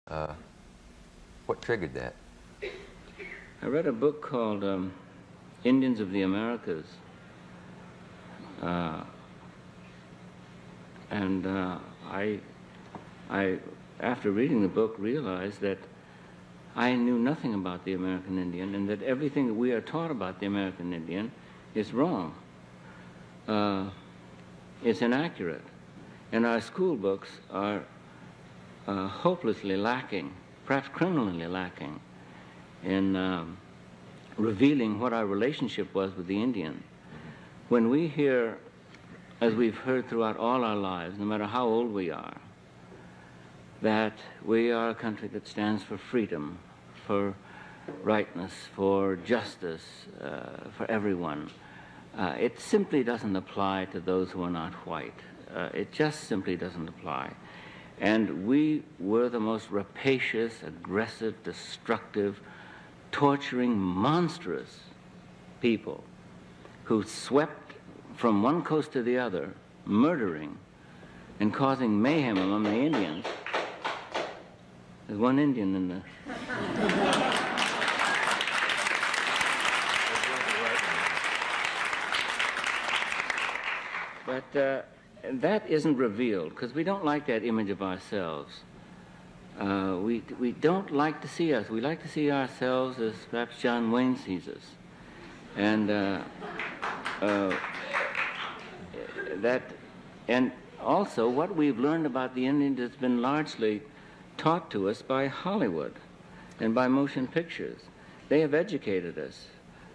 What triggered that? I read a book called Indians of the Americas, and I, after reading the book, realized that I knew nothing about the American Indian, and that everything that we are taught about the American Indian is wrong. It's inaccurate, and our school books are hopelessly lacking, perhaps criminally lacking, in revealing what our relationship was with the Indian. When we hear, as we've heard throughout all our lives, no matter how old we are, that we are a country that stands for freedom, for rightness, for justice, for everyone, it simply doesn't apply to those who are not white. It just simply doesn't apply. And we were the most rapacious, aggressive, destructive, torturing, monstrous people who swept from one coast to the other, murdering and causing mayhem among the Indians. There's one Indian in the... But that isn't revealed, because we don't like that image of ourselves. We don't like to see us. We like to see ourselves as perhaps John Wayne sees us. And and also what we've learned about the Indians has been largely taught to us by Hollywood and by motion pictures. They have educated us.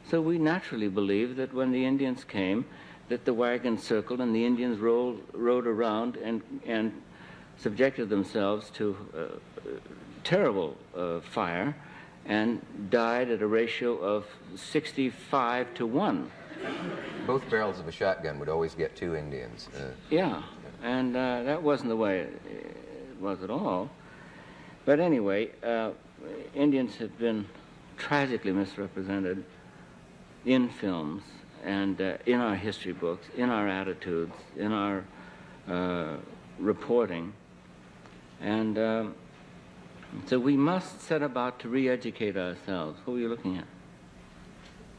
So we naturally believe that when the Indians came, that the wagon circled and the Indians rode around and subjected themselves to terrible fire and died at a ratio of 65 to 1. Both barrels of a shotgun would always get 2 Indians. Yeah, and that wasn't the way it was at all. But anyway, Indians have been tragically misrepresented in films and in our history books, in our attitudes, in our reporting. And so we must set about to re-educate ourselves. What were you looking at?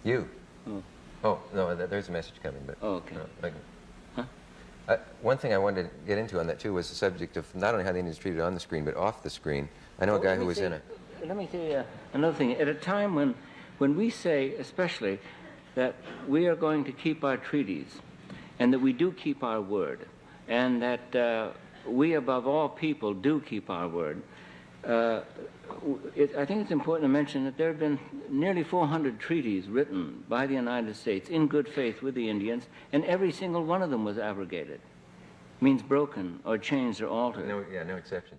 You. Oh. Oh, no, there's a message coming, but... Oh, okay. Huh? One thing I wanted to get into on that, too, was the subject of not only how the Indians treated on the screen, but off the screen. I know a guy who was in it. Let me tell you another thing. At a time when we say, especially, that we are going to keep our treaties, and that we do keep our word, and that we, above all people, do keep our word, I think it's important to mention that there have been nearly 400 treaties written by the United States in good faith with the Indians, and every single one of them was abrogated. Means broken or changed or altered. No exception.